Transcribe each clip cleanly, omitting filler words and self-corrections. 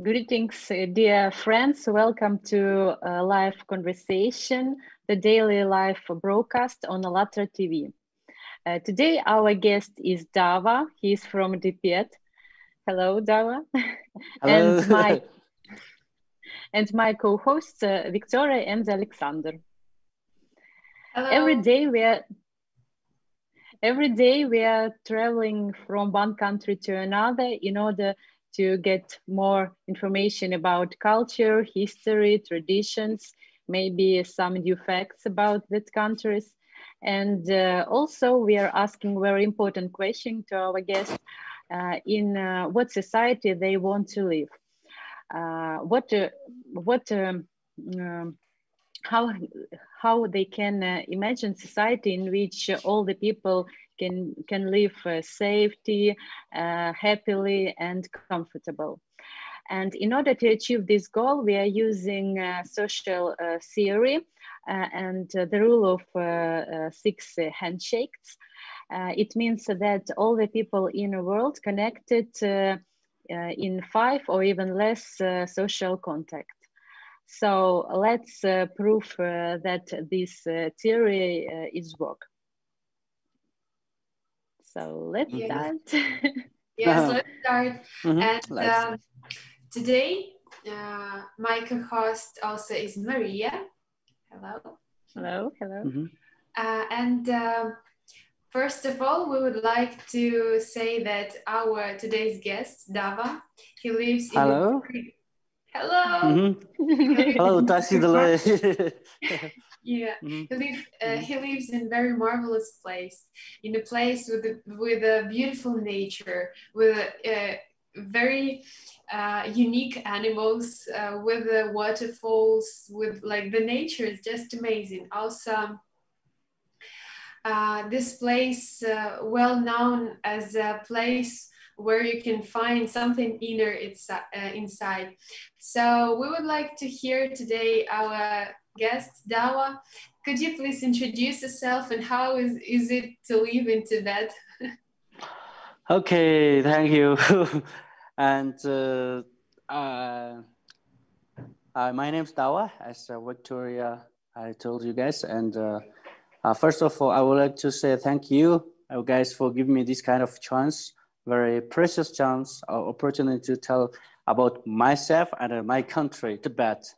Greetings, dear friends. Welcome to a live conversation, the daily live broadcast on ALLATRA TV. Today, our guest is Dawa. He's from Tibet. Hello, Dawa. Hello. and my co-hosts, Victoria and Alexander. Hello. Every day we are traveling from one country to another in order to get more information about culture, history, traditions, maybe some new facts about that countries. And also we are asking very important question to our guests in what society they want to live. How they can imagine society in which all the people can live safety, happily and comfortable. And in order to achieve this goal, we are using social theory and the rule of 6 handshakes. It means that all the people in the world connected in 5 or even less social contact. So let's prove that this theory is work. So let's start. Yes, let's start. Mm-hmm. And today, my co-host also is Maria. Hello. Hello, hello. And first of all, we would like to say that our today's guest, Dawa, he lives in Hello. Hello. Hello, Tasidale. Yeah, he lives in a very marvelous place, in a place with a beautiful nature, with very unique animals, with waterfalls, with like the nature is just amazing. Also, this place well known as a place where you can find something inner inside. So we would like to hear today our guest, Dawa. Could you please introduce yourself and how is it to live in Tibet? Okay, thank you. And my name's Dawa, as Victoria I told you guys. And first of all, I would like to say thank you guys for giving me this kind of chance, very precious chance or opportunity to tell about myself and my country, Tibet.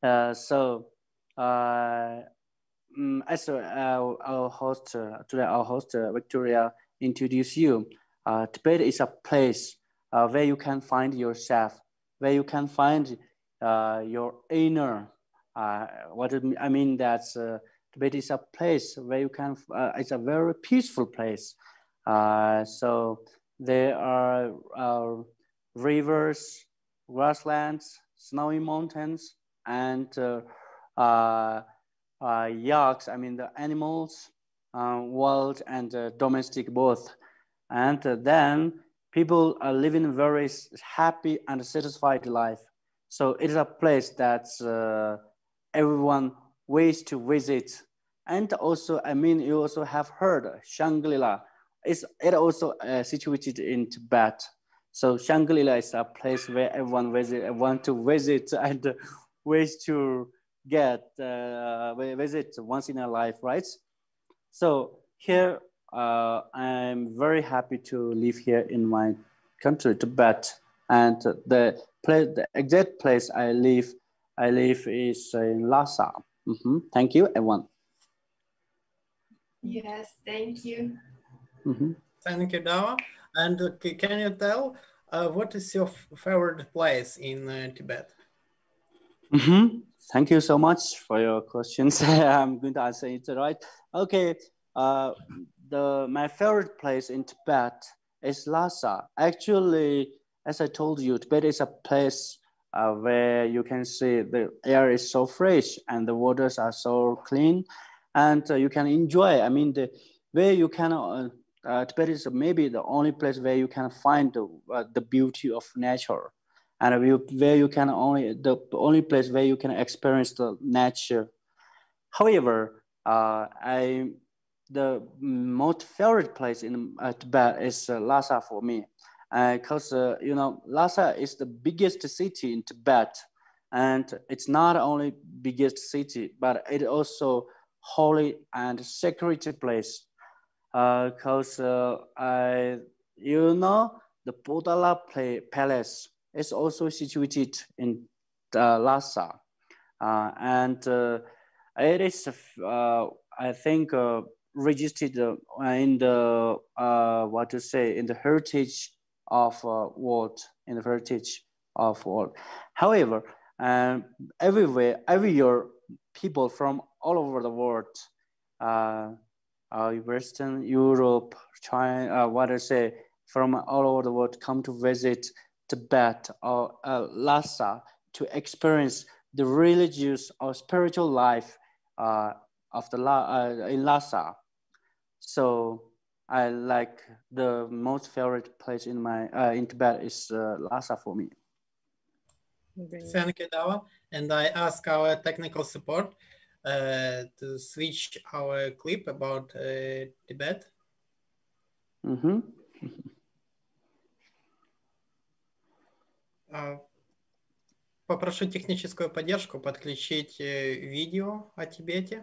As our host today, our host Victoria introduce you. Tibet is a place where you can find yourself, where you can find your inner. I mean that's Tibet is a place where you can. It's a very peaceful place. So there are rivers, grasslands, snowy mountains, and yaks. I mean the animals, wild and domestic both. And then people are living a very happy and satisfied life. So it is a place that everyone ways to visit. And also, I mean, you also have heard Shangri-La. It also situated in Tibet. So Shangri-La is a place where everyone want to visit and ways to visit once in a life, right? So here, I'm very happy to live here in my country, Tibet. And the exact place I live is in Lhasa. Thank you, everyone. Yes, thank you. Thank you, Dawa. And can you tell what is your favorite place in Tibet? Thank you so much for your questions. I'm going to answer it right. Okay, my favorite place in Tibet is Lhasa. Actually, as I told you, Tibet is a place where you can see the air is so fresh and the waters are so clean, and you can enjoy. I mean, Tibet is maybe the only place where you can find the beauty of nature, and the only place where you can experience the nature. However, the most favorite place in Tibet is Lhasa for me. because you know, Lhasa is the biggest city in Tibet, and it's not only biggest city, but it also holy and security place. Because I, you know, the Podala Palace is also situated in Lhasa, and it is, I think, registered in the what to say, in the heritage of world, in the heritage of world. However, everywhere, every year, people from all over the world, Western Europe, China, what I say, from all over the world come to visit Tibet or Lhasa to experience the religious or spiritual life of the in Lhasa. So I like the most favorite place in my in Tibet is Lhasa for me. Thank you, Dawa. And I ask our technical support to switch our clip about Tibet. Попрошу техническую поддержку подключить видео о Тибете.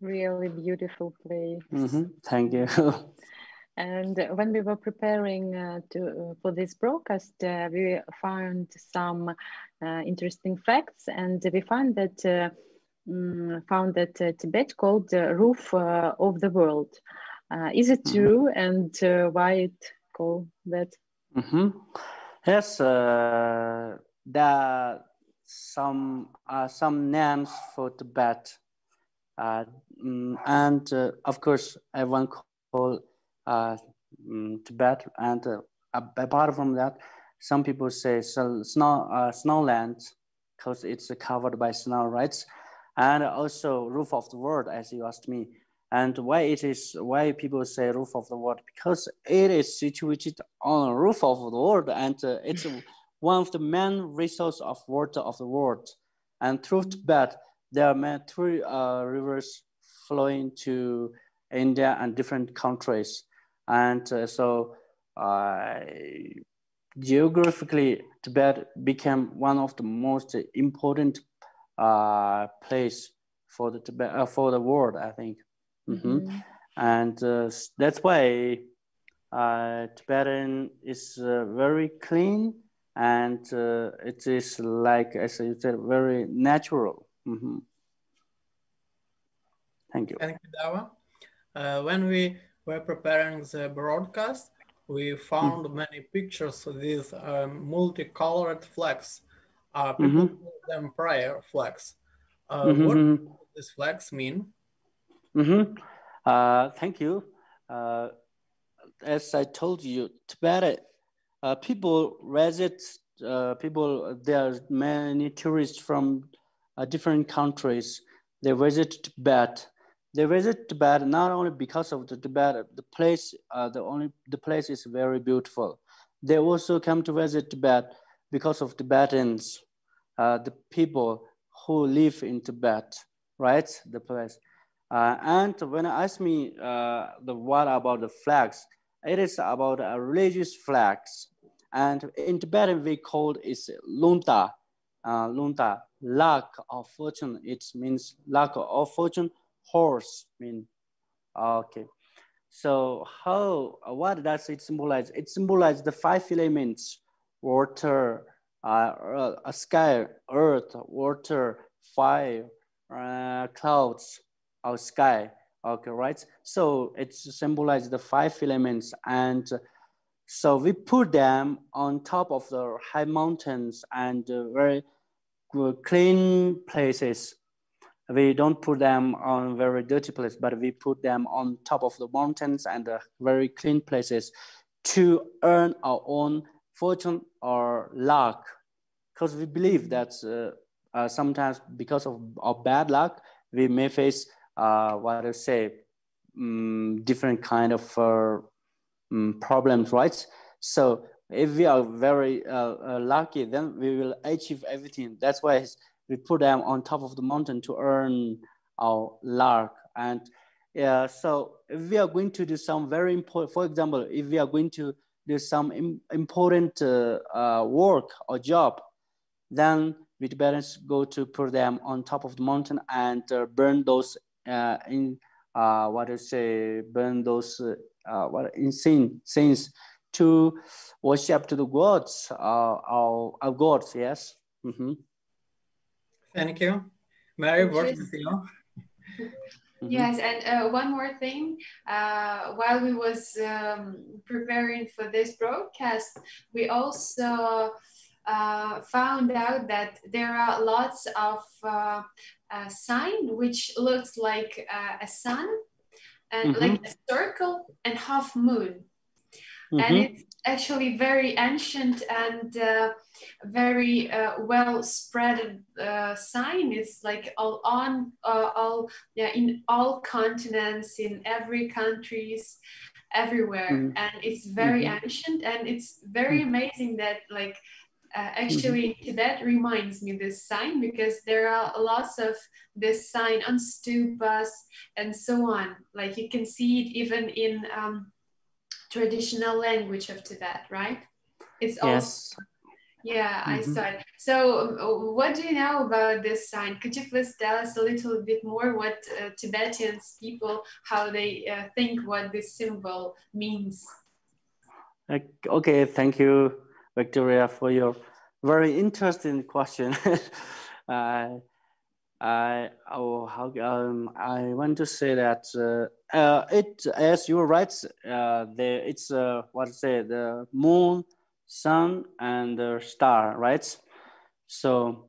Really beautiful place. Thank you. And when we were preparing for this broadcast, we found some interesting facts, and we found that Tibet called the roof of the world. Is it true, and why it called that? Yes, there are some names for Tibet. And of course, everyone call Tibet, and apart from that, some people say snowland because it's covered by snow, right? And also roof of the world, as you asked me. And why people say roof of the world? Because it is situated on the roof of the world, and it's one of the main resources of water of the world. And through Tibet, there are three rivers flowing to India and different countries. And so geographically, Tibet became one of the most important place for the Tibet, for the world, I think. And that's why Tibetan is very clean, and it is, like as I said, very natural. Thank you. Thank you, Dawa. When we were preparing the broadcast, we found many pictures of these multicolored flags. People call them prayer flags. What do these flags mean? Thank you. As I told you, Tibet people visit. There are many tourists from different countries. they visit Tibet. They visit Tibet not only because of the Tibet, the place, the place is very beautiful. They also come to visit Tibet because of Tibetans, the people who live in Tibet, right? The place. And when I ask me what about the flags, it is about religious flags. And in Tibetan, we call it lunta. Lunta, luck of fortune. It means luck of fortune. Horse mean. Okay. So what does it symbolize? It symbolizes the 5 elements: water, sky, earth, water, fire, clouds, or sky. Okay, right? So it symbolizes the 5 elements, and so we put them on top of the high mountains and very clean places. We don't put them on very dirty places, but we put them on top of the mountains and very clean places to earn our own fortune or luck. Because we believe that sometimes because of our bad luck, we may face different kind of problems, right? So if we are very lucky, then we will achieve everything. That's why we put them on top of the mountain to earn our luck. And so if we are going to do some very important, for example, if we are going to do some important work or job, then we better go to put them on top of the mountain and burn those burn those sins to worship to the gods, our gods. Yes. Mm-hmm. Thank you. Mary, what do you know? Yes, and one more thing, while we was preparing for this broadcast, we also found out that there are lots of sign which looks like a sun and like a circle and half moon. And it's actually very ancient and very well spread sign. It's like in all continents, in every countries, everywhere, and it's very ancient, and it's very amazing that like actually Tibet reminds me this sign, because there are lots of this sign on stupas and so on. Like you can see it even in traditional language of Tibet, right? It's also, yeah, I saw it. So what do you know about this sign? Could you please tell us a little bit more what Tibetans people, how they think what this symbol means? Okay, thank you, Victoria, for your very interesting question. I want to say that as you're right, it's the moon, sun, and the star, right? So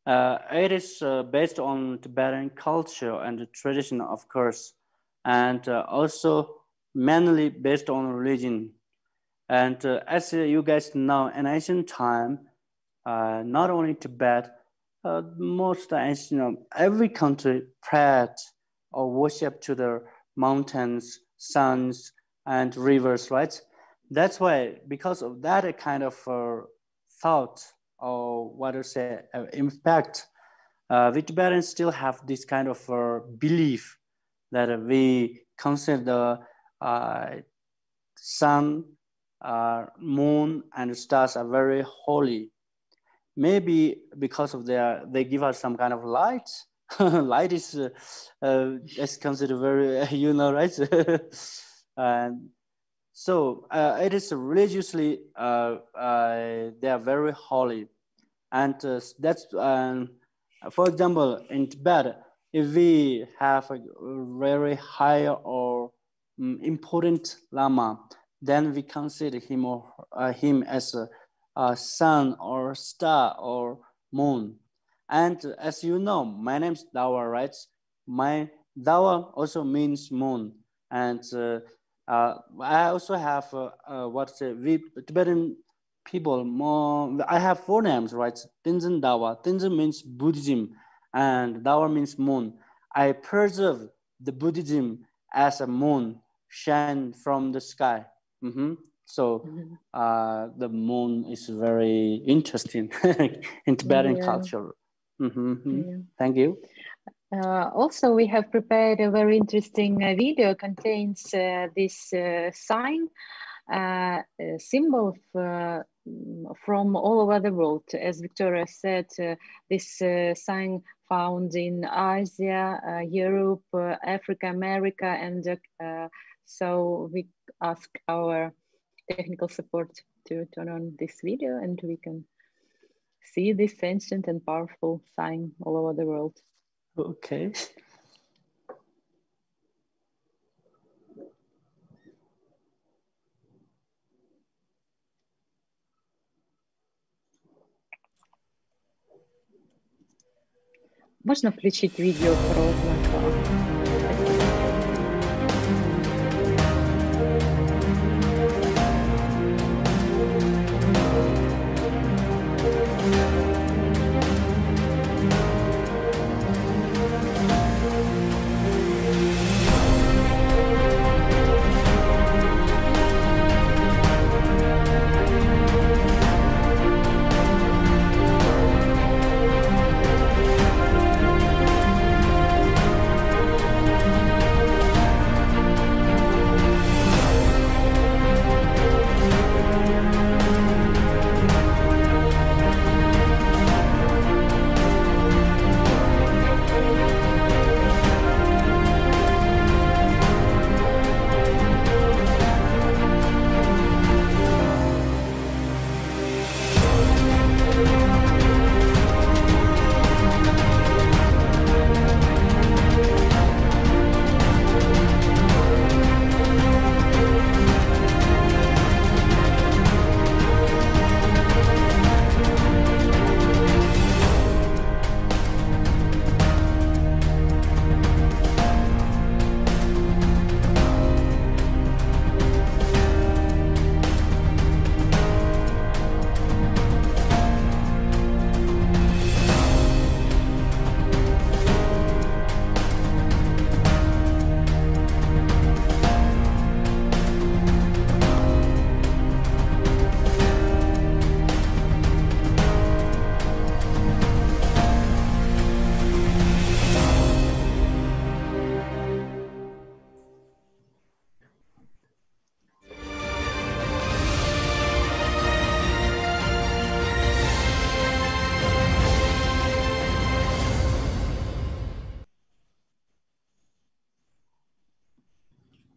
it is based on Tibetan culture and tradition, of course, and also mainly based on religion. And as you guys know, in ancient time, not only Tibet, most ancient, every country prayed or worship to the mountains, suns, and rivers, right? That's why, because of that kind of thought, or impact, we Tibetans still have this kind of belief that we consider sun, moon, and stars are very holy. Maybe because of they give us some kind of light. Light is considered very, right? And so it is religiously, they are very holy. And that's, for example, in Tibet, if we have a very high or important Lama, then we consider him or him as a sun or star or moon. And as you know, my name's Dawa, right? My Dawa also means moon. And I also have we Tibetan people more. I have 4 names, right? Tenzin Dawa. Tenzin means Buddhism, and Dawa means moon. I preserve the Buddhism as a moon shine from the sky. So the moon is very interesting in Tibetan culture. Thank you. Also, we have prepared a very interesting video, contains this sign, symbol from all over the world. As Victoria said, this sign found in Asia, Europe, Africa, America, and so we ask our technical support to turn on this video, and we can see this ancient and powerful sign all over the world. Okay. Можно включить видео про знак?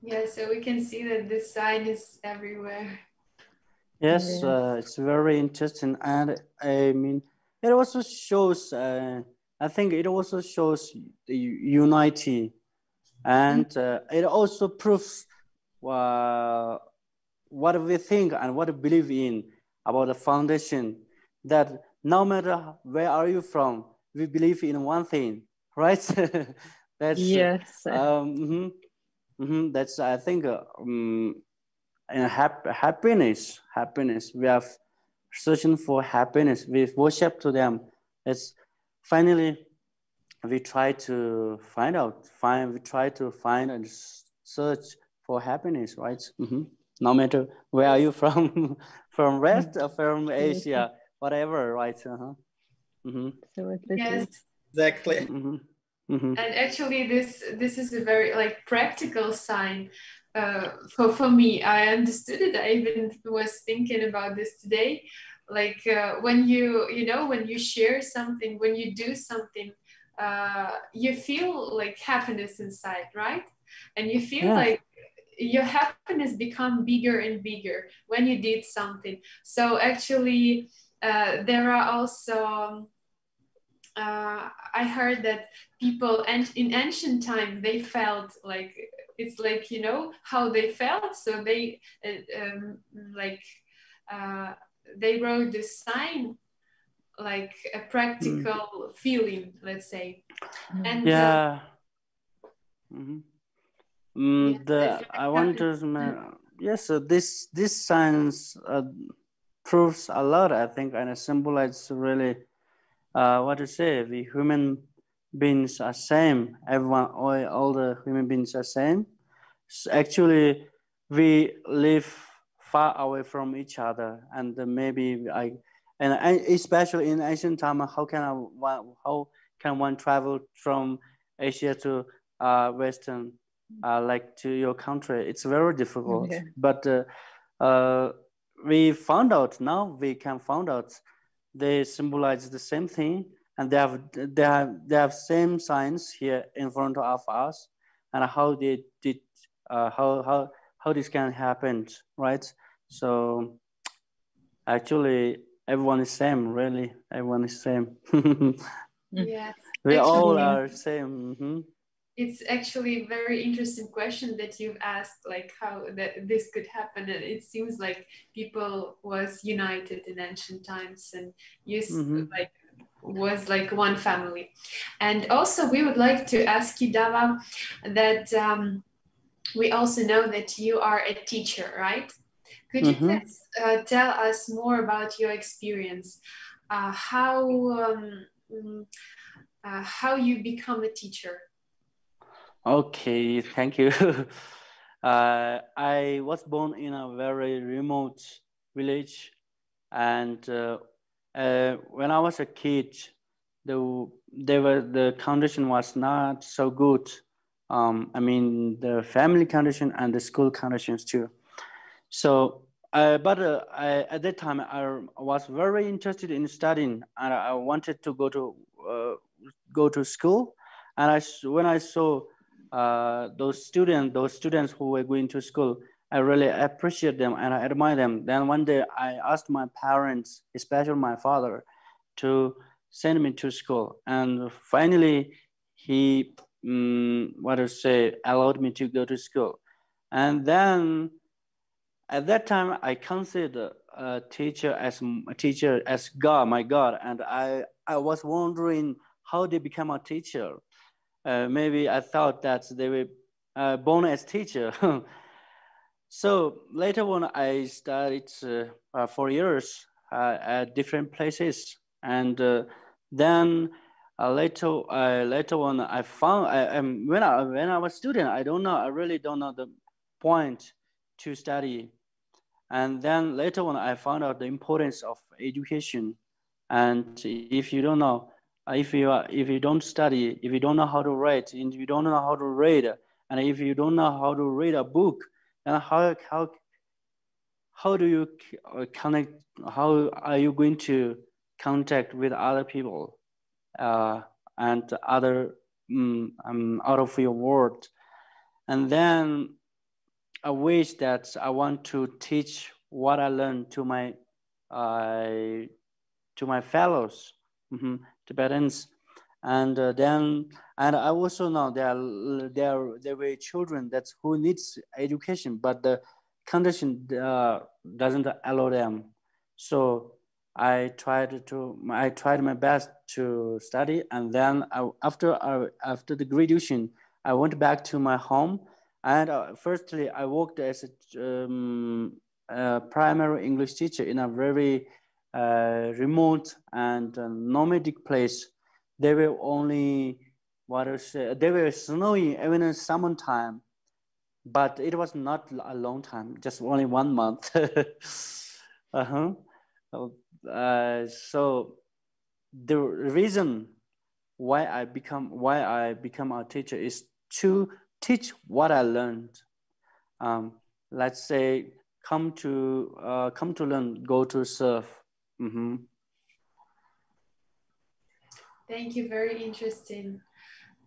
Yeah, so we can see that this sign is everywhere. Yes, it's very interesting, and I mean, it also shows. I think it also shows the unity, and it also proves what we think and what we believe in about the foundation. That no matter where are you from, we believe in one thing, right? That's yes. That's I think. And happiness. We are searching for happiness. We worship to them. It's finally we try to we try to find and search for happiness, right? No matter where are you from, from West or from Asia, whatever, right? So yes, exactly. And actually, this is a very practical sign. For me, I understood it. I even was thinking about this today. Like when when you share something, when you do something, you feel like happiness inside, right? And you feel like your happiness become bigger and bigger when you did something. So actually, there are also. I heard that people in ancient time they felt like it's like how they felt, so they they wrote this sign like a practical feeling, let's say. And I wonder. Yes, this science proves a lot, I think, and it symbolizes really what to say. We human beings are same. Everyone, all the human beings are same. So actually, we live far away from each other, and maybe and especially in ancient time, how can one travel from Asia to Western, like to your country? It's very difficult. Yeah. But we found out now. We can find out they symbolize the same thing, and they have same signs here in front of us, and how they did how this can happen, right? So actually, everyone is same. Really, everyone is same. Yes, We all actually, are same. it's actually a very interesting question that you've asked, like how that this could happen. And it seems like people was united in ancient times and used like was like one family. And also we would like to ask you, Dawa, that we also know that you are a teacher, right? Could you please tell us more about your experience, how you become a teacher? Okay, thank you. I was born in a very remote village, and when I was a kid, the condition was not so good. I mean, the family condition and the school conditions too. So, at that time, I was very interested in studying, and I wanted to go to school. And when I saw those students who were going to school, I really appreciate them and I admire them. Then one day, I asked my parents, especially my father, to send me to school, and finally, he allowed me to go to school. And then at that time, I considered a teacher as God, my God, and I was wondering how they become a teacher. Maybe I thought that they were born as teacher. So later on, I studied 4 years at different places, and then later on, I found when I was student, I don't know, I really don't know the point to study. And then later on, I found out the importance of education. And if you don't know, if you don't study, if you don't know how to write, and if you don't know how to read, and if you don't know how to read a book, then how do you connect? How are you going to contact with other people and other out of your world? And then I wish that I want to teach what I learned to my fellows, Tibetans, and and I also know there were children that who needs education, but the condition doesn't allow them. So I tried my best to study, and then after the graduation, I went back to my home. And firstly, I worked as a primary English teacher in a very remote and nomadic place. They were only they were snowy even in summertime, but it was not a long time, just only 1 month. uh-huh. So the reason why I become a teacher is to teach what I learned. Let's say come to learn, go to serve. Thank you. Very interesting.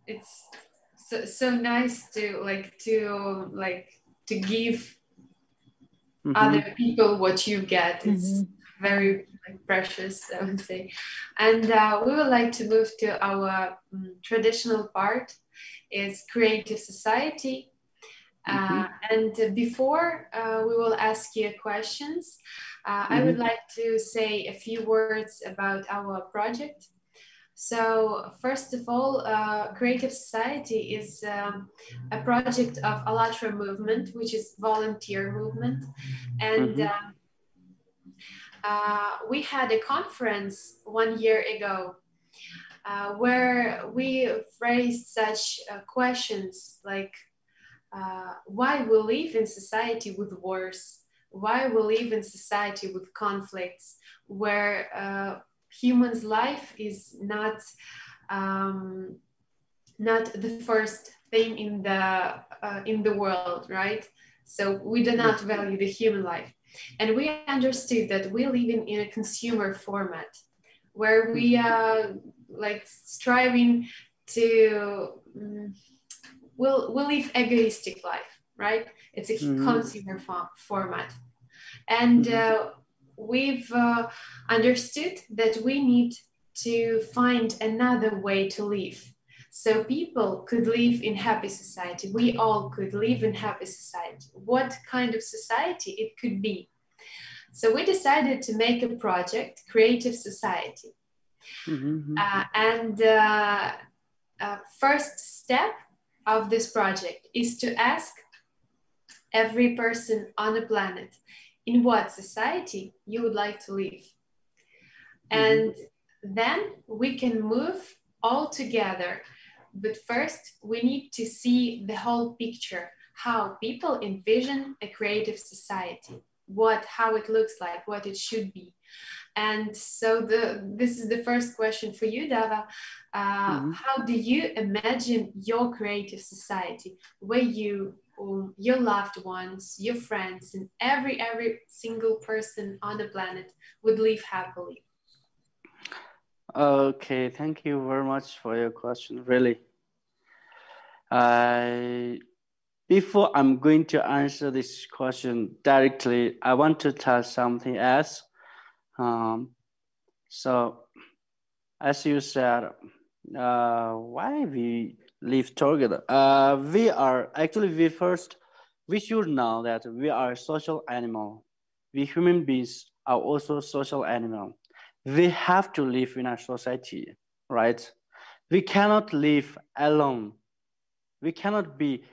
It's so nice to give other people what you get. It's very precious, I would say. And we would like to move to our traditional part, is creative society. And before we will ask you questions, I would like to say a few words about our project. So first of all, Creative Society is a project of ALLATRA movement, which is volunteer movement. And we had a conference 1 year ago where we raised such questions like why we live in society with wars, why we live in society with conflicts, where humans' life is not the first thing in the world, right? So we do not value the human life, and we understood that we live in a consumer format where we are like striving to we'll live egoistic life, right? It's a consumer format, and we've understood that we need to find another way to live. So people could live in happy society. We all could live in happy society. What kind of society it could be? So we decided to make a project, Creative Society. And first step of this project is to ask every person on the planet in what society you would like to live. And then we can move all together. But first, we need to see the whole picture, how people envision a creative society, how it looks like, what it should be. And so this is the first question for you, Dawa. How do you imagine your creative society, where you, your loved ones, your friends, and every single person on the planet would live happily? Okay, thank you very much for your question, really. Before I'm going to answer this question directly, I want to tell something else. So, as you said, why we live together? We should know that we are a social animal. We human beings are also social animal. We have to live in our society, right? We cannot live alone. We cannot be.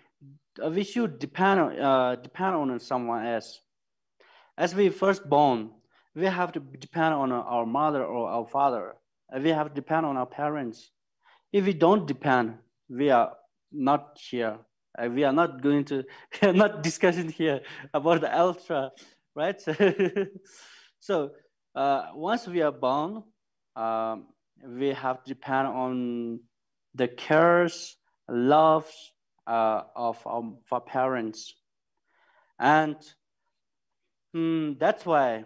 We should depend on someone else. As we first born, we have to depend on our mother or our father. We have to depend on our parents. If we don't depend, we are not here. We are not going to. We are not discussing here about the ALLATRA, right? So once we are born, we have to depend on the cares, loves of our parents, and that's why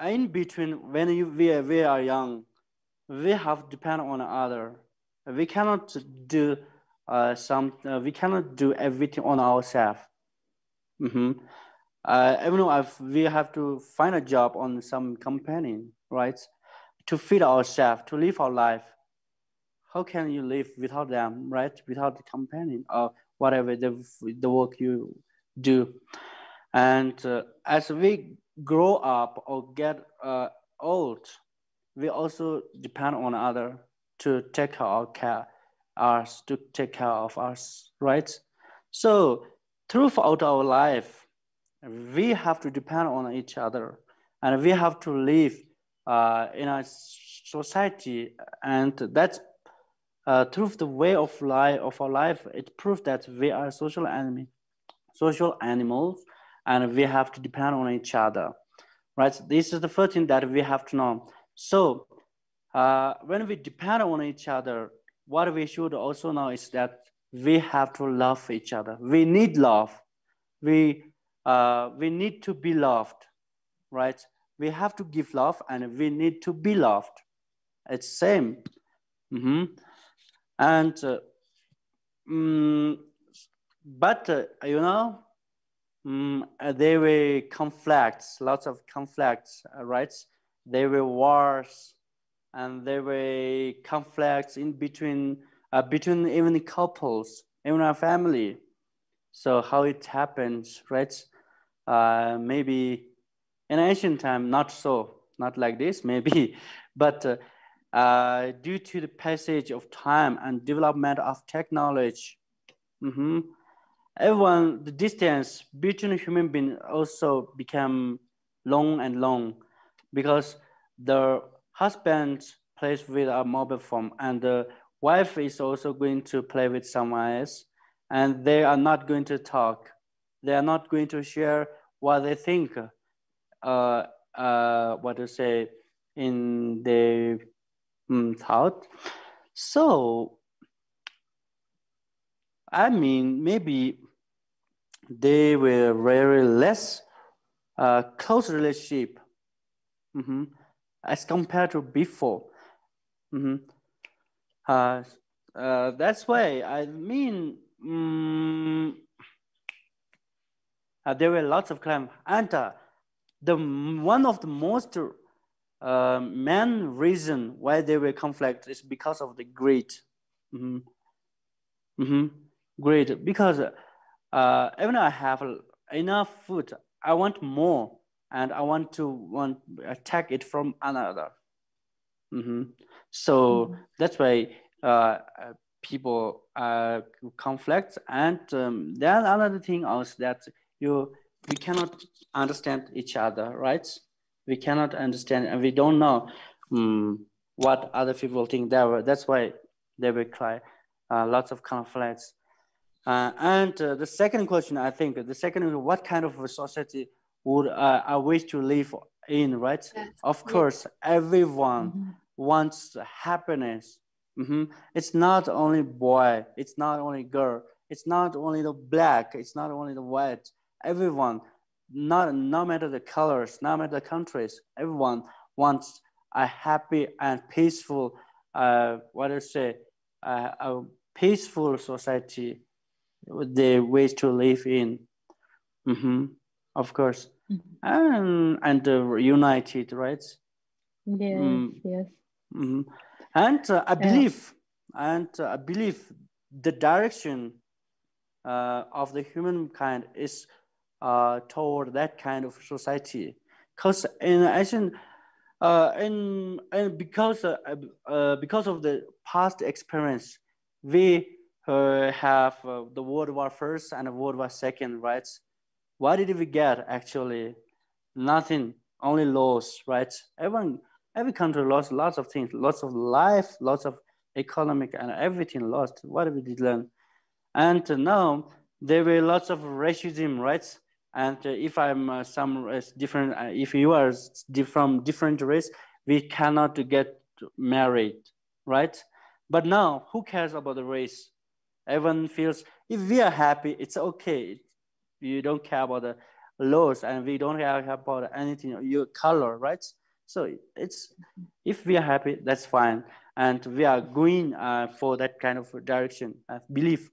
in between when we are young, we have to depend on other. We cannot do we cannot do everything on ourselves. Even though we have to find a job on some company, right, to feed ourselves, to live our life. How can you live without them, right? Without the companion or whatever the work you do. And as we grow up or get old, we also depend on others to take care of us, right? So throughout our life, we have to depend on each other, and we have to live in a society, and that's through the way of our life. It proves that we are social animals, and we have to depend on each other, right? This is the first thing that we have to know. So when we depend on each other, what we should also know is that we have to love each other. We need love. We need to be loved, right? We have to give love, and we need to be loved. It's same. And but you know, there were conflicts, lots of conflicts, right? There were wars, and there were conflicts in between even couples, even our family. So how it happens, right? Maybe in ancient time, not like this, maybe, but due to the passage of time and development of technology, the distance between human beings also became long and long, because the husband plays with a mobile phone, and the wife is also going to play with someone else, and they are not going to talk. They are not going to share what they think, what to say, in their thought. So, I mean, maybe they were very less close relationship as compared to before. That's why I mean there were lots of claims, and the one of the most main reason why there were conflicts is because of the greed. Greed, because even I have enough food, I want more, and I want to attack it from another. So that's why people conflict, and then another thing is that we cannot understand each other, right? We cannot understand, and we don't know what other people think. That's why they will cry. Lots of conflicts. And the second question, I think, what kind of a society would I wish to live in, right? Yes. Of course, everyone wants happiness. It's not only boy, it's not only girl, it's not only the black, it's not only the white. Everyone, no matter the colors, no matter the countries, everyone wants a happy and peaceful, a peaceful society, the ways to live in. Of course. And united, right? Yes, yes. And I believe the direction of the humankind is toward that kind of society, because because of the past experience, we have the World War First and World War Second, right? What did we get actually? Nothing, only loss, right? Every country lost lots of things, lots of life, lots of economic, and everything lost. What we did learn, and now there were lots of racism, right? And if I'm some different, if you are from different race, we cannot get married, right? But now, who cares about the race? Everyone feels if we are happy, it's okay. You don't care about the laws, and we don't care about anything, your color, right? So it's if we are happy, that's fine, and we are going for that kind of direction, I believe.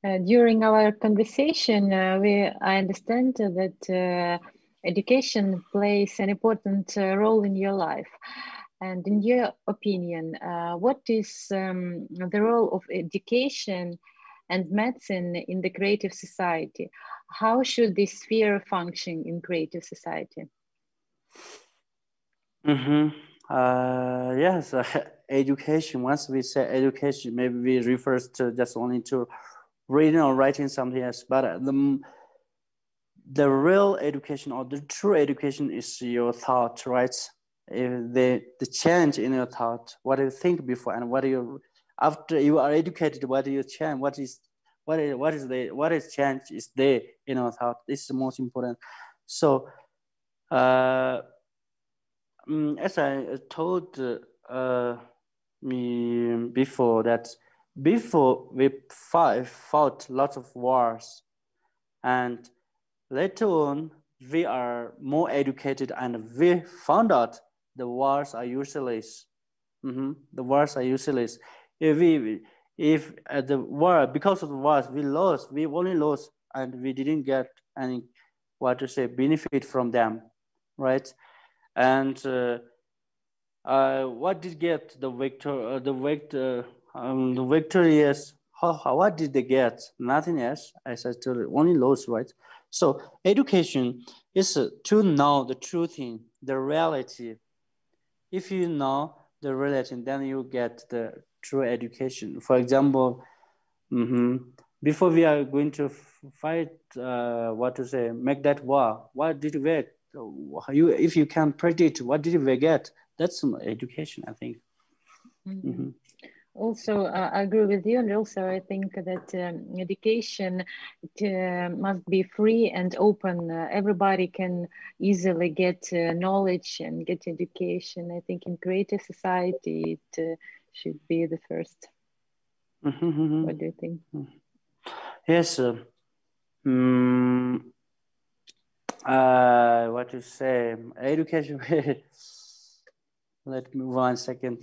During our conversation, I understand that education plays an important role in your life. And in your opinion, what is the role of education and medicine in the creative society? How should this sphere function in creative society? Yes, education. Once we say education, maybe we refers to just only to reading or writing something else. But the real education or the true education is your thought, right? The change in your thought, what you think before, and what you after you are educated, what do you change? What is change is there in our thought. This is the most important. So, as I told me before, that before we fought lots of wars, and later on we are more educated, and we found out the wars are useless. The wars are useless. If the war, because of the wars, we only lost, and we didn't get any benefit from them, right? And what did get the victor? The victory is what did they get? Nothing else. As I told you, only loss, right? So education is to know the true thing, the reality. If you know the reality, then you get the true education. For example, before we are going to fight, make that war, what did we get? if you can predict what did we get, that's some education, I think. Also, I agree with you, and also I think that education must be free and open. Everybody can easily get knowledge and get education. I think in creative society, it should be the first. What do you think? Yes. What to say? Education. Let me 1 second.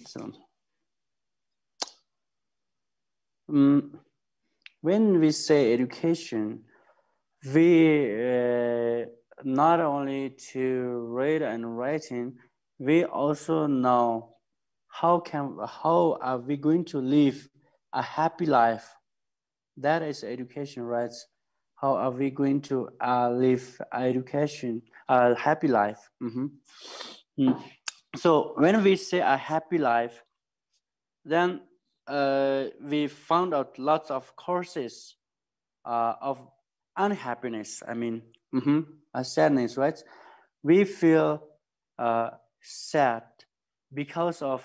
When we say education, we not only to read and writing, we also know how are we going to live a happy life. That is education, right? How are we going to live education, a happy life? So when we say a happy life, then we found out lots of courses of unhappiness. I mean, a sadness, right? We feel sad because of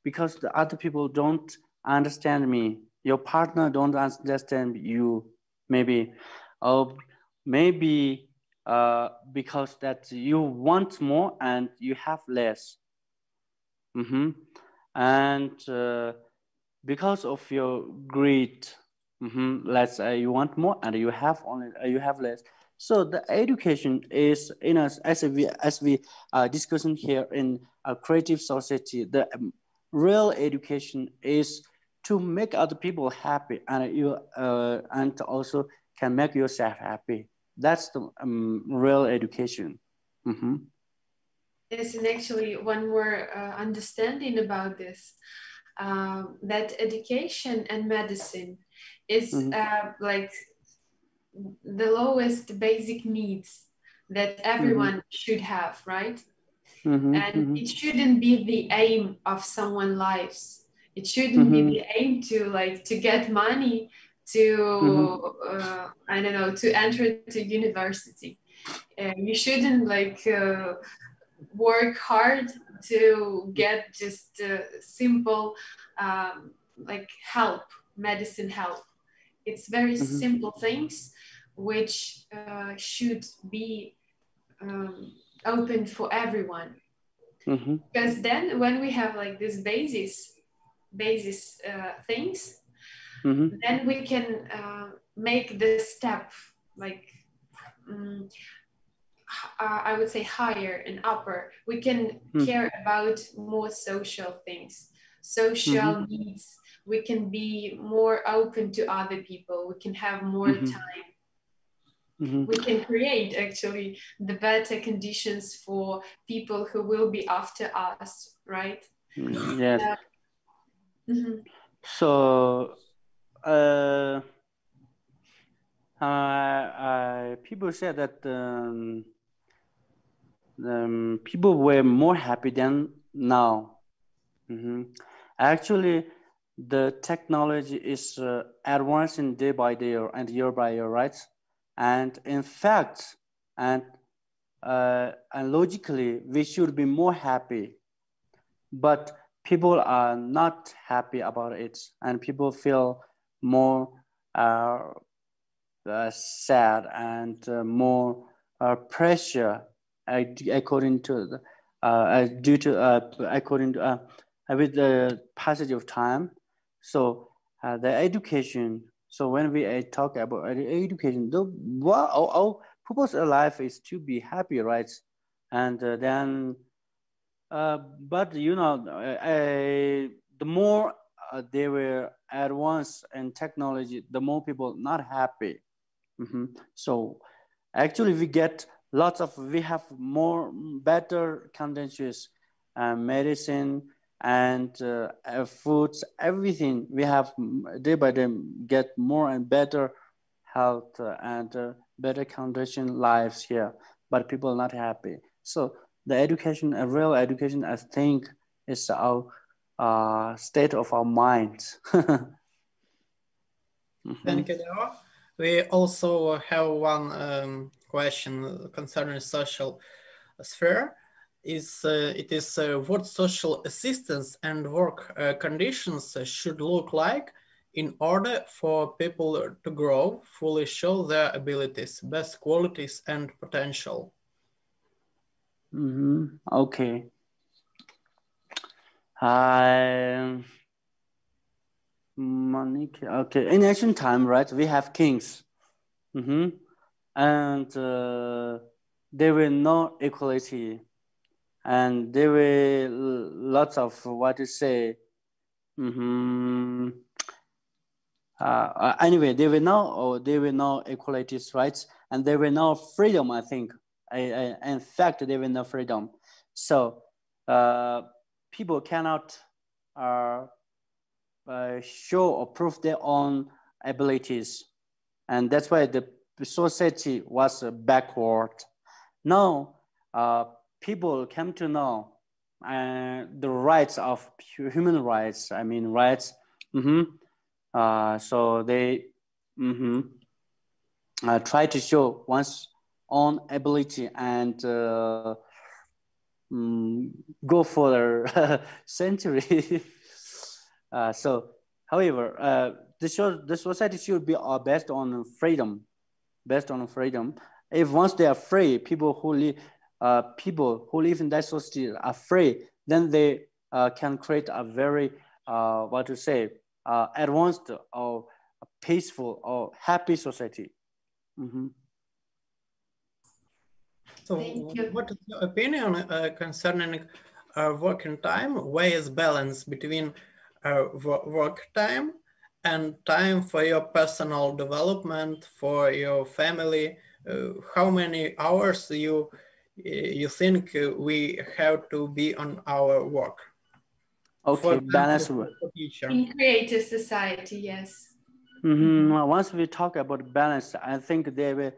because the other people don't understand me. Your partner don't understand you, maybe, or maybe because that you want more and you have less. And because of your greed, let's say you want more and you have less. So the education is in us, as we are discussing here in a creative society. The real education is to make other people happy, and you and also can make yourself happy. That's the real education. Yes, and actually one more understanding about this, that education and medicine is like the lowest basic needs that everyone should have, right? And it shouldn't be the aim of someone's lives. It shouldn't be the aim to get money to I don't know, to enter to university. You shouldn't work hard to get just simple help, medicine help. It's very simple things which should be open for everyone. Because then when we have like this basis things, then we can make the step I would say higher and upper. We can care about more social things, social needs. We can be more open to other people. We can have more time. We can create actually the better conditions for people who will be after us, right? Yes. So people said that people were more happy than now. Actually, the technology is advancing day by day and year by year, right? And in fact, and logically, we should be more happy, but people are not happy about it, and people feel more sad and more pressure according to the with the passage of time. So the education. So when we talk about education, people's life is to be happy, right? And then, but you know, the more they were advanced in technology, the more people not happy. So actually we have more better conditions, medicine and foods, everything. We have day by day get more and better health and better condition lives here, but people are not happy. So the education, a real education, I think, is our state of our minds. Thank you, Dawa. We also have one question concerning social sphere. It is what social assistance and work conditions should look like in order for people to grow, fully show their abilities, best qualities and potential. Okay. Monique, okay. In ancient time, right, we have kings. And there were no equality. And there were lots of, what to say, anyway, there were no equalities, rights, and there were no freedom, I think. In fact, there were no freedom. So people cannot show or prove their own abilities. And that's why the society was backward. Now, people came to know the rights of human rights. I mean, rights. So they try to show one's own ability and go for the century. So, however, the society should be based on freedom. Based on freedom. If once they are free, people who live in that society are free, then they can create a very advanced or peaceful or happy society. So what is your opinion concerning working time? Where is balance between work time and time for your personal development, for your family? How many hours you think we have to be on our work? Okay, balance. In creative society, yes. Once we talk about balance, I think there will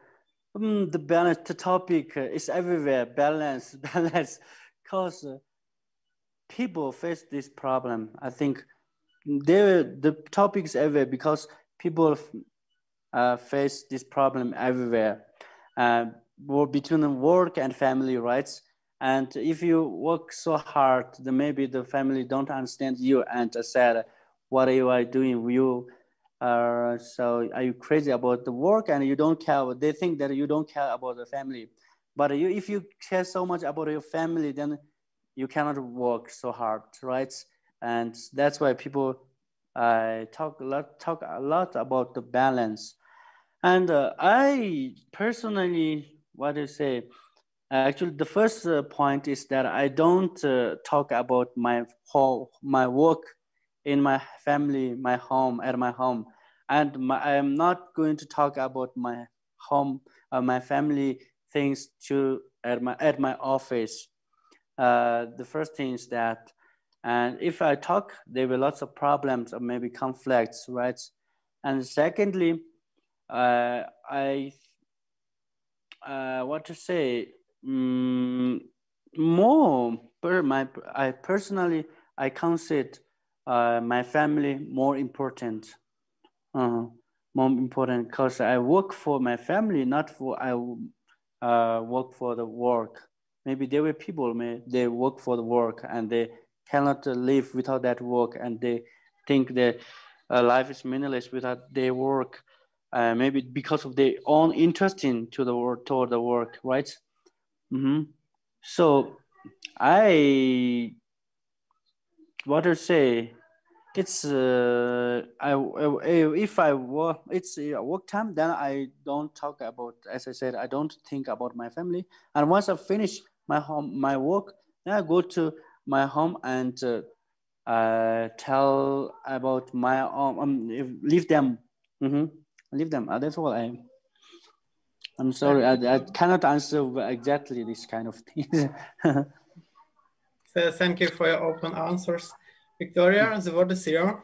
the balance topic is everywhere. Balance, because people face this problem. I think the topic is everywhere because people face this problem everywhere. Between work and family, right? And if you work so hard, then maybe the family don't understand you and said, "What are you doing? So are you crazy about the work and you don't care?" They think that you don't care about the family. But if you care so much about your family, then you cannot work so hard, right? And that's why people talk a lot about the balance. And I personally, what do you say? Actually, the first point is that I don't talk about my work in my family, at my home, and I am not going to talk about my home, my family things at my office. The first thing is that, and if I talk, there will lots of problems or maybe conflicts, right? And secondly, I what to say, I personally I consider my family more important because I work for my family, not for I work for the work. Maybe there were people they work for the work and they cannot live without that work, and they think that life is meaningless without their work. Maybe because of their own interest toward the work, right? So what to say? It's if I work, it's work time. Then I don't talk about. As I said, I don't think about my family. And once I finish my work, then I go to my home and tell about my own. Leave them. Leave them. That's all I'm sorry. I cannot answer exactly this kind of things. So thank you for your open answers. Victoria, the word is yours.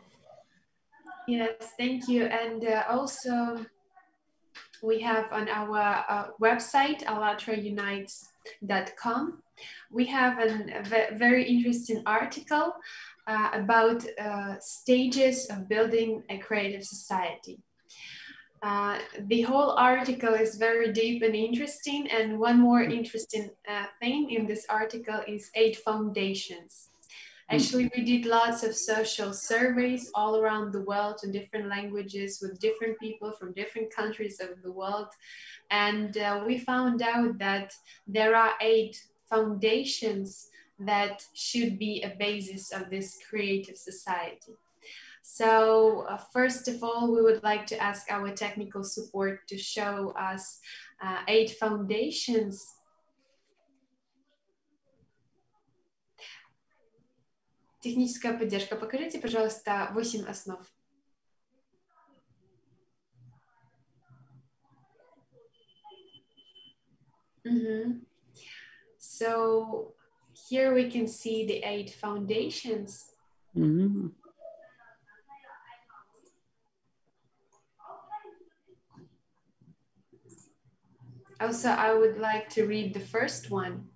Yes, thank you. And also, we have on our website, ALLATRAunites.com, we have a very interesting article about stages of building a creative society. The whole article is very deep and interesting, and one more interesting thing in this article is 8 foundations. Actually, we did lots of social surveys all around the world in different languages with different people from different countries of the world, and we found out that there are 8 foundations that should be a basis of this creative society. So first of all, we would like to ask our technical support to show us 8 foundations. Техническая поддержка. Покажите, пожалуйста, 8 основ. So here we can see the 8 foundations. Also, I would like to read the first one.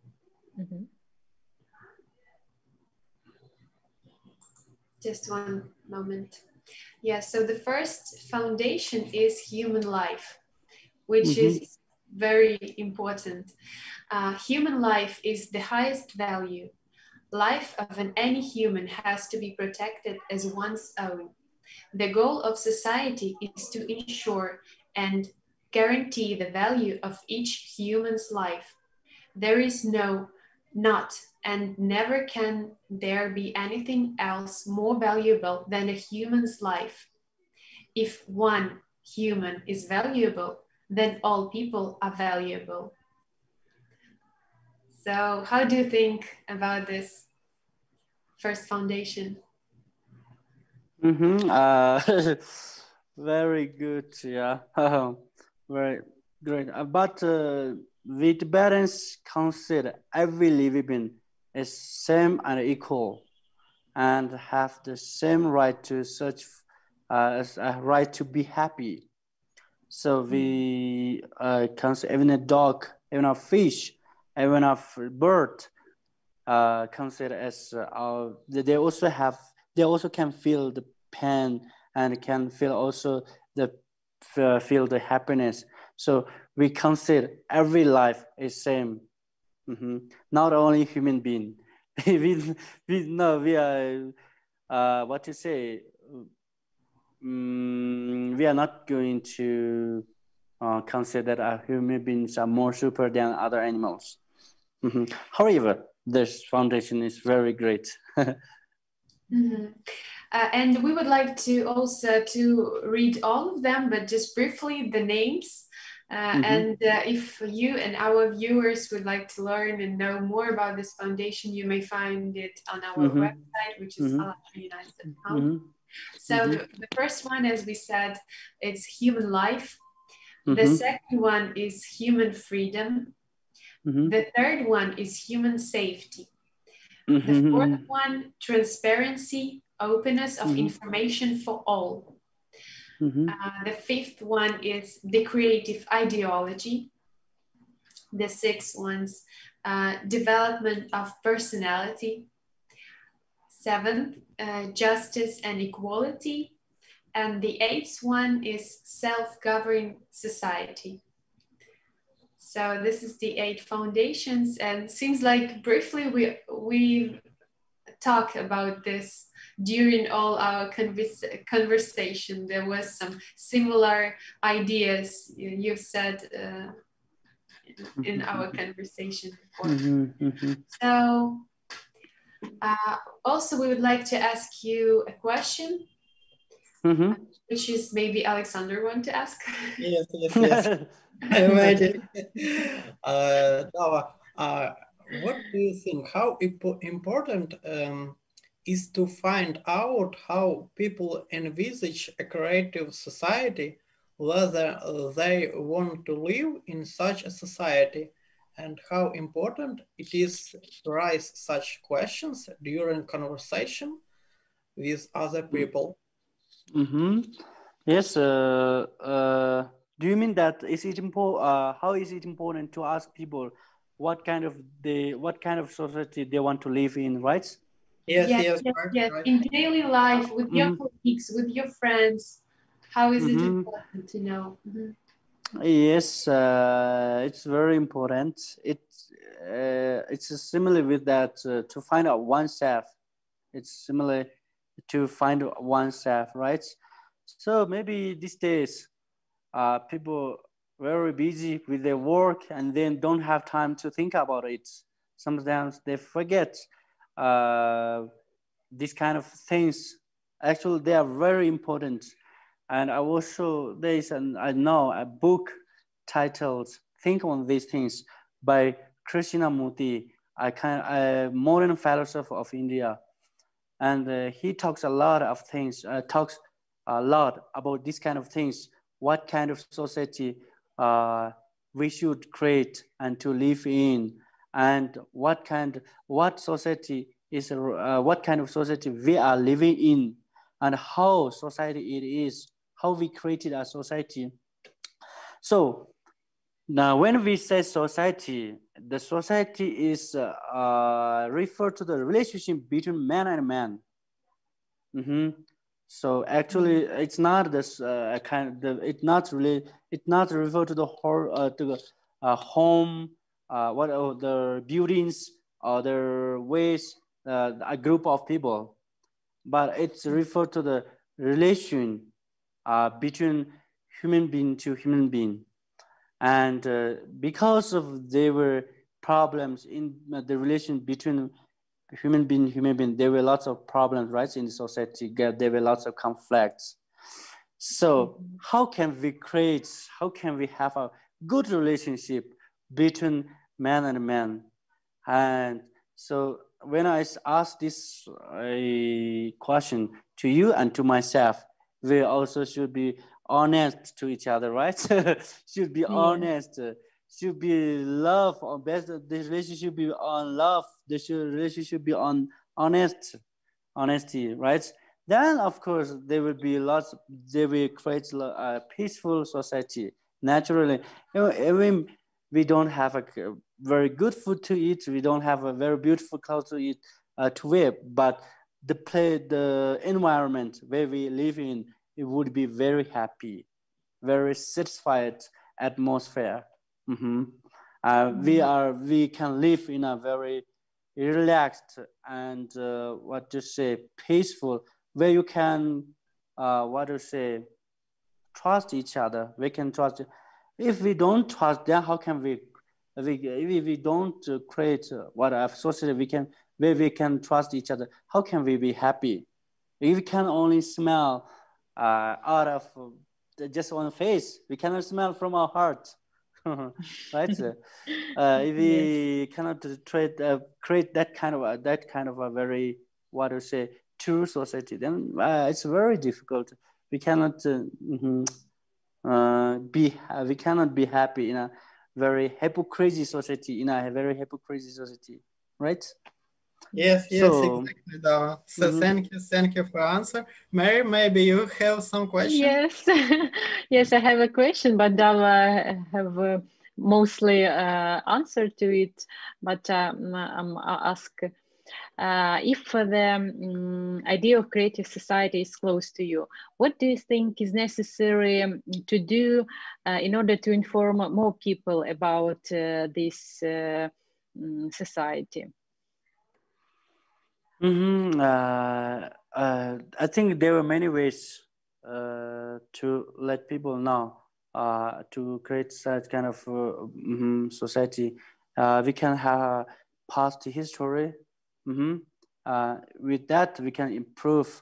Just one moment. Yeah, so the first foundation is human life, which is very important. Human life is the highest value. Life of any human has to be protected as one's own. The goal of society is to ensure and guarantee the value of each human's life. There is not and never can there be anything else more valuable than a human's life. If one human is valuable, then all people are valuable. So how do you think about this first foundation? Very good, yeah. Very great. But we Tibetans consider every living being is same and equal, and have the same right to such as a right to be happy. So we consider even a dog, even a fish, even a bird consider as they also can feel the pain and can feel also feel the happiness. So we consider every life is same. Not only human being. we are what to say. We are not going to consider that our human beings are more super than other animals. However, this foundation is very great. And we would like to also to read all of them, but just briefly the names. And if you and our viewers would like to learn and know more about this foundation, you may find it on our website, which is ALLATRAunites.com. So the first one, as we said, it's human life. The second one is human freedom. The third one is human safety. The fourth one, transparency, openness of information for all. The fifth one is the creative ideology. The sixth one's development of personality. Seventh, justice and equality. And the eighth one is self-governing society. So this is the 8 foundations, and seems like briefly we talk about this during all our conversation. There was some similar ideas you've said in our conversation before. So also we would like to ask you a question, which is maybe Alexander want to ask. Yes. I imagine. Dawa, what do you think? How important is to find out how people envisage a creative society, whether they want to live in such a society, and how important it is to raise such questions during conversation with other people? Yes. Do you mean that how is it important to ask people what kind of society they want to live in, right? Yes. In daily life, with your colleagues, with your friends, How is it important to know? Yes, it's very important. It's similar with that to find out oneself. It's similar to find oneself, right? So maybe these days, people very busy with their work and then don't have time to think about it. Sometimes they forget these kind of things. Actually, they are very important. And I also there's I know a book titled "Think on These Things" by Krishnamurti, a modern philosopher of India, and he talks a lot of things. Talks a lot about these kind of things. What kind of society we should create and to live in, and what society is what kind of society we are living in, and how society it is, how we created a society. So now when we say society, the society is referred to the relationship between man and man. So actually, it's not this it's not really, it's not referred to the whole to the home, what the buildings or the ways, a group of people, but it's referred to the relation between human being to human being. And because of there were problems in the relation between human being, there were lots of problems, right, in the society. There were lots of conflicts. So how can we have a good relationship between man and man? And so when I ask this question to you and to myself, we also should be honest to each other, right? Should be honest, should be love, or best this relationship be on love, this relationship be on honesty, right? Then of course there will be they will create a peaceful society naturally. Even we don't have a very good food to eat, we don't have a very beautiful clothes to eat, to wear, but the environment where we live in, it would be very happy, very satisfied atmosphere. We can live in a very relaxed and what to say, peaceful, where you can trust each other. We can trust. If we don't trust, then how can if we don't create what a society where we can trust each other, how can we be happy? If we can only smell out of just one face, we cannot smell from our heart. Right? If we cannot create that kind of a very true society, then it's very difficult. We cannot we cannot be happy in a very hypocrisy society, right? Yes, exactly, Dawa. So thank you for answer. Mary, maybe you have some question? Yes, yes, I have a question, but Dawa have mostly answered to it. But I'll ask if the idea of creative society is close to you, what do you think is necessary to do in order to inform more people about this society? I think there are many ways to let people know to create such kind of society. We can have past history. With that, we can improve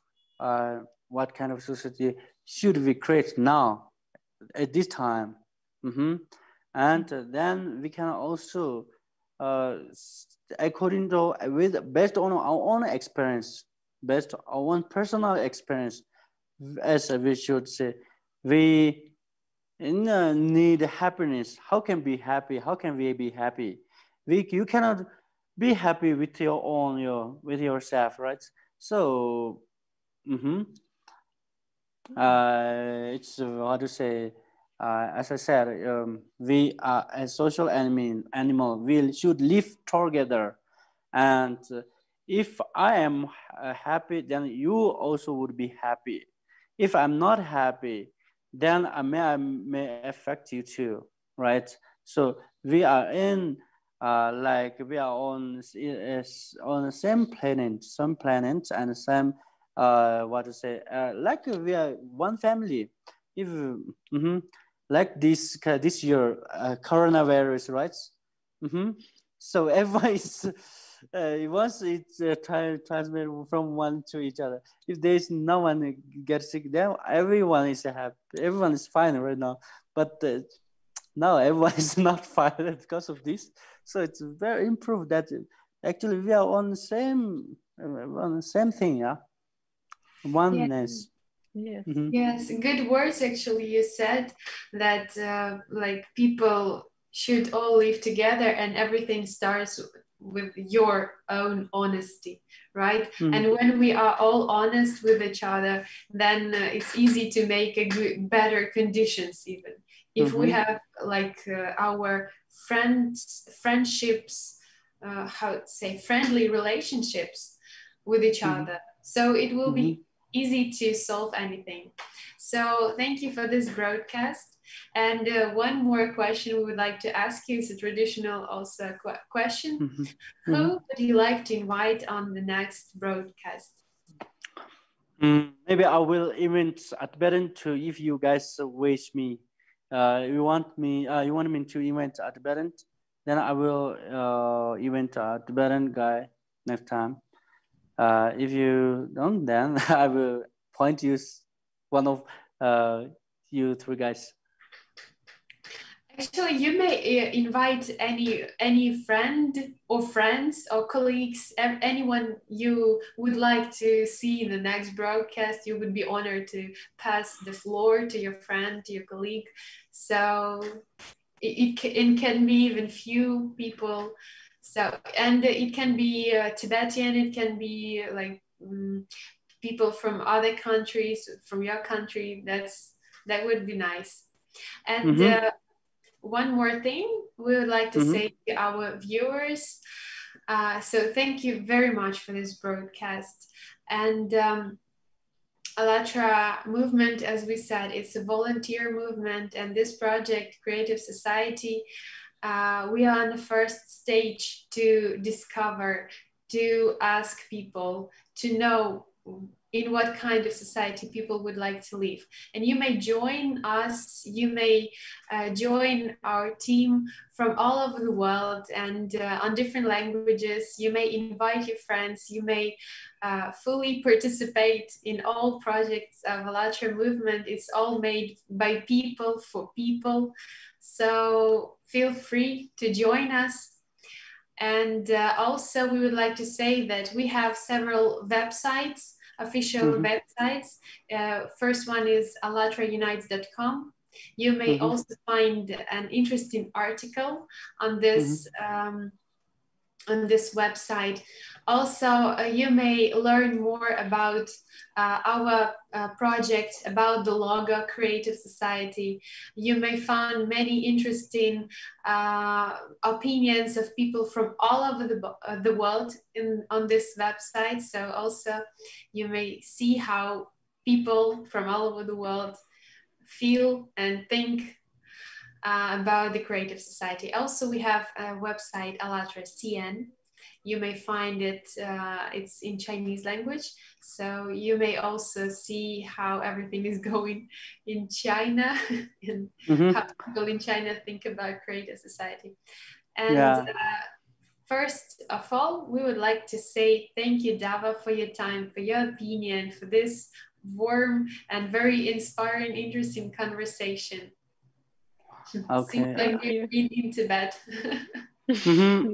what kind of society should we create now at this time. And then we can also according to based on our own experience, based on our own personal experience, as we should say, we need happiness. How can we be happy? How can we be happy? You cannot be happy with your own with yourself, right? So it's how to say, as I said, we are a social animal. We should live together, and if I am happy, then you also would be happy. If I'm not happy, then I may affect you too, right? So we are in like we are on the same planet, some planets and some what to say, like we are one family. If like this year coronavirus, right? So everyone is once it's transmitted from one to each other. If there's no one gets sick, then everyone is happy. Everyone is fine right now. But now everyone is not fine because of this. So it's very improved that actually we are on the same thing, yeah. Oneness. Yes. Yes, good words actually. You said that like people should all live together and everything starts with your own honesty, right? And when we are all honest with each other, then it's easy to make a good, better conditions even. If we have like our friendships, how to say, friendly relationships with each other, so it will be easy to solve anything. So thank you for this broadcast. And one more question we would like to ask you is a traditional also question. Who would you like to invite on the next broadcast? Maybe I will event at Tibetan too if you guys wish me. You want me to event at Tibetan, then I will event a Tibetan guy next time. If you don't, then I will point you one of you three guys. Actually, you may invite any friend or friends or colleagues, anyone you would like to see in the next broadcast. You would be honored to pass the floor to your friend, to your colleague. So it can be even few people. So, and it can be Tibetan, it can be like people from other countries, from your country. That would be nice. And one more thing we would like to say to our viewers. So thank you very much for this broadcast. And ALLATRA movement, as we said, it's a volunteer movement, and this project, Creative Society, we are on the first stage to discover, to ask people, to know in what kind of society people would like to live. And you may join us, you may join our team from all over the world and on different languages. You may invite your friends, you may fully participate in all projects of ALLATRA movement. It's all made by people for people. So feel free to join us. And also we would like to say that we have several websites, official websites. First one is ALLATRAunites.com. You may also find an interesting article on this website. Also, you may learn more about our project, about the logo Creative Society. You may find many interesting opinions of people from all over the world on this website. So also you may see how people from all over the world feel and think about the Creative Society. Also, we have a website, ALLATRA CN. You may find it, it's in Chinese language. So you may also see how everything is going in China and how people in China think about Creative Society. And first of all, we would like to say thank you, Dawa, for your time, for your opinion, for this warm and very inspiring, interesting conversation. Okay. Seems like we've been in Tibet.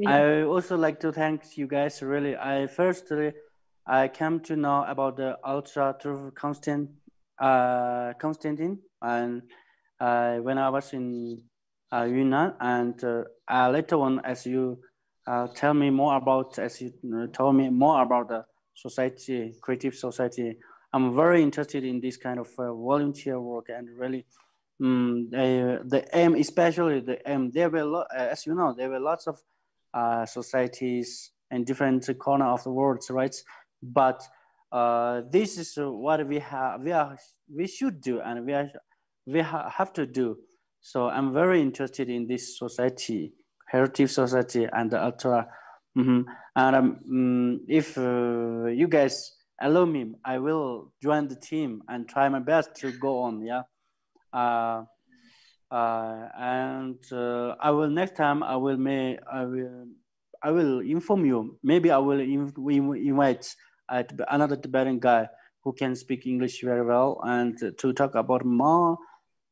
I also like to thank you guys. Really, I came to know about the ALLATRA through Constantine, and when I was in Yunnan, and later on, as you told me more about the society, creative society, I'm very interested in this kind of volunteer work, and really. The aim, especially the aim, there were as you know, there were lots of societies in different corner of the world, right? But this is what we have. We should do, and we have to do. So I'm very interested in this society, heritage society and the ultra. And if you guys allow me, I will join the team and try my best to go on. Yeah. And I will next time I will inform you. Maybe I will invite another Tibetan guy who can speak English very well, and to talk about more,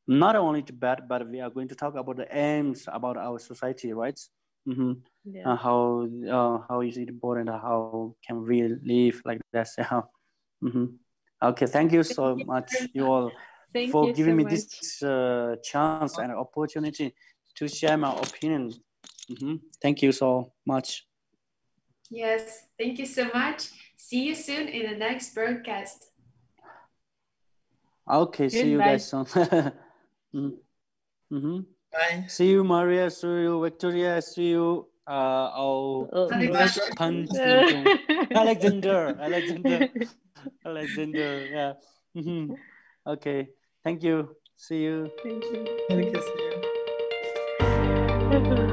not only Tibet, but we are going to talk about the aims about our society, right? Yeah. How is it important? How can we live like that? Okay, thank you so much, you all, for giving me this chance and opportunity to share my opinion. Thank you so much. Yes, thank you so much. See you soon in the next broadcast. Okay, see you guys soon. Bye. See you, Maria. See you, Victoria. See you, Alexander. Yeah. Okay. Thank you. See you. Thank you. Thank you. See you.